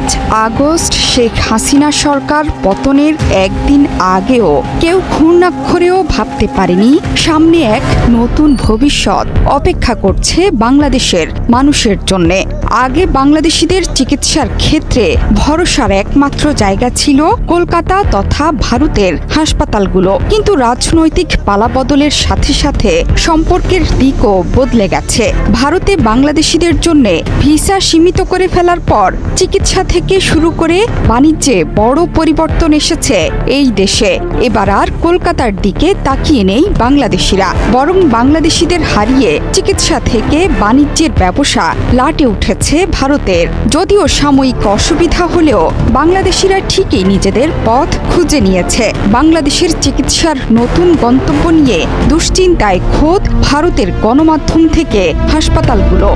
5 August Sheikh Hasina সরকার পতনের একদিন আগেও কেউ ঘূর্ণাক্ষরেও ভাবতে পারেনি সামনে এক নতুন ভবিষ্যৎ অপেক্ষা করছে বাংলাদেশের মানুষের জন্যে। আগে বাংলাদেশিদের চিকিৎসার ক্ষেত্রে ভরসার একমাত্র জায়গা ছিল কলকাতা তথা ভারতের হাসপাতালগুলো, কিন্তু রাজনৈতিক পালাবদলের সাথে সাথে সম্পর্কের দিকও বদলে গেছে। ভারতে বাংলাদেশিদের জন্য ভিসা সীমিত করে ফেলার পর চিকিৎসা থেকে শুরু করে বাণিজ্যে বড় পরিবর্তন এসেছে এই দেশে। এবার আর কলকাতার দিকে তাকিয়ে নেই বাংলাদেশিরা, বরং বাংলাদেশিদের হারিয়ে চিকিৎসা থেকে বাণিজ্যের ব্যবসা লাটে উঠেছে ভারতের। যদিও সাময়িক অসুবিধা হলেও বাংলাদেশিরা ঠিকই নিজেদের পথ খুঁজে নিয়েছে। বাংলাদেশের চিকিৎসার নতুন গন্তব্য নিয়ে দুশ্চিন্তায় খোদ ভারতের গণমাধ্যম থেকে হাসপাতালগুলো।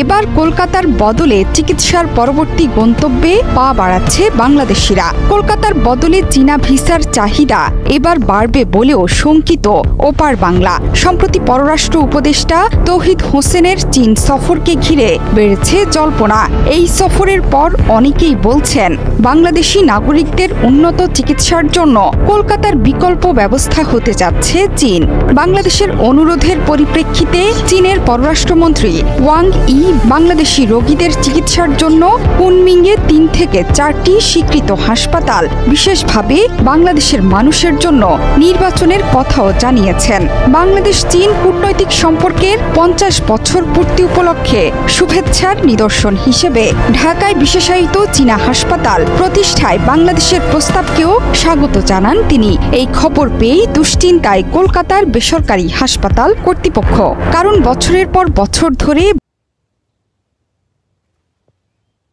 এবার কলকাতার বদলে চিকিৎসার পরবর্তী গন্তব্যে পা বাড়াচ্ছে বাংলাদেশিরা। কলকাতার বদলে চীনা ভিসার চাহিদা এবার বাড়বে বলেও শঙ্কিত ওপার বাংলা। সম্প্রতি পররাষ্ট্র উপদেষ্টা তৌহিদ হোসেনের চীন সফরকে ঘিরে বেড়েছে জল্পনা। এই সফরের পর অনেকেই বলছেন বাংলাদেশি নাগরিকদের উন্নত চিকিৎসার জন্য কলকাতার বিকল্প ব্যবস্থা হতে যাচ্ছে চীন। বাংলাদেশের অনুরোধের পরিপ্রেক্ষিতে চীনের পররাষ্ট্রমন্ত্রী ওয়াং ই বাংলাদেশি রোগীদের চিকিৎসার জন্য কুনমিংয়ে 3 থেকে 4টি স্বীকৃত হাসপাতাল বিশেষভাবে বাংলাদেশের মানুষের জন্য নির্বাচনের কথাও জানিয়েছেন। বাংলাদেশ চীন কূটনৈতিক সম্পর্কের 50 বছর পূর্তি উপলক্ষে শুভেচ্ছার নিদর্শন হিসেবে ঢাকায় বিশেষায়িত চীনা হাসপাতাল প্রতিষ্ঠায় বাংলাদেশের প্রস্তাবকেও স্বাগত জানান তিনি। এই খবর পেয়েই দুশ্চিন্তায় কলকাতার বেসরকারি হাসপাতাল কর্তৃপক্ষ, কারণ বছরের পর বছর ধরে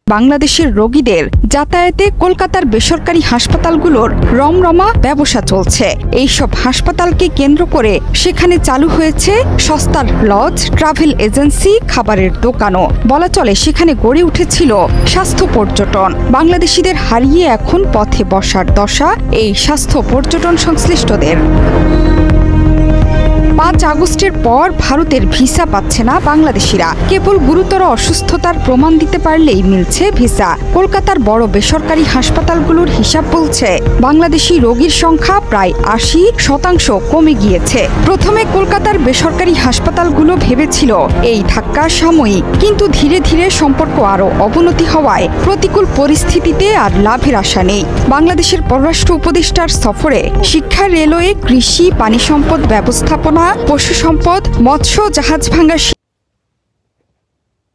বাংলাদেশের রোগীদের যাতায়াতে কলকাতার বেসরকারি হাসপাতালগুলোর রমরমা ব্যবসা চলছে। এইসব হাসপাতালকে কেন্দ্র করে সেখানে চালু হয়েছে সস্তার লজ, ট্রাভেল এজেন্সি, খাবারের দোকানও। বলা চলে সেখানে গড়ে উঠেছিল স্বাস্থ্য পর্যটন। বাংলাদেশিদের হারিয়ে এখন পথে বসার দশা এই স্বাস্থ্য পর্যটন সংশ্লিষ্টদের। 5 আগস্টের পর ভারতের ভিসা পাচ্ছে না বাংলাদেশিরা। কেবল গুরুতর অসুস্থতার প্রমাণ দিতে পারলেই মিলছে ভিসা। কলকাতার বড় বেসরকারি হাসপাতালগুলোর হিসাব বলছে বাংলাদেশি রোগীর সংখ্যা প্রায় 80% কমে গিয়েছে। প্রথমে কলকাতার বেসরকারি হাসপাতালগুলো ভেবেছিল এই ধাক্কা সাময়িক, কিন্তু ধীরে ধীরে সম্পর্ক আরও অবনতি হওয়ায় প্রতিকূল পরিস্থিতিতে আর লাভের আশা নেই। বাংলাদেশের পররাষ্ট্র উপদেষ্টার সফরে শিক্ষা, রেলওয়ে, কৃষি, পানি সম্পদ ব্যবস্থাপনা, পশু সম্পদ, মৎস্য, জাহাজ ভাঙা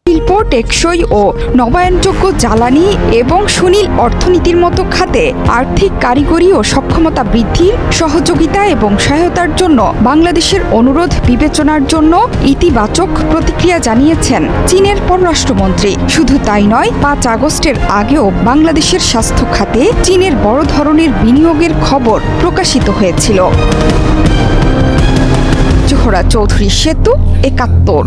শিল্প, টেকসই ও নবায়নযোগ্য জ্বালানি এবং সুনীল অর্থনীতির মতো খাতে আর্থিক, কারিগরি ও সক্ষমতা বৃদ্ধির সহযোগিতা এবং সহায়তার জন্য বাংলাদেশের অনুরোধ বিবেচনার জন্য ইতিবাচক প্রতিক্রিয়া জানিয়েছেন চীনের পররাষ্ট্রমন্ত্রী। শুধু তাই নয়, 5 আগস্টের আগেও বাংলাদেশের স্বাস্থ্য খাতে চীনের বড় ধরনের বিনিয়োগের খবর প্রকাশিত হয়েছিল। জোহরা চৌধুরী, সেতু, 71।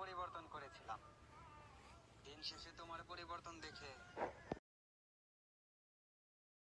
পরিবর্তন করেছিলাম। দিন শেষে তোমার পরিবর্তন দেখে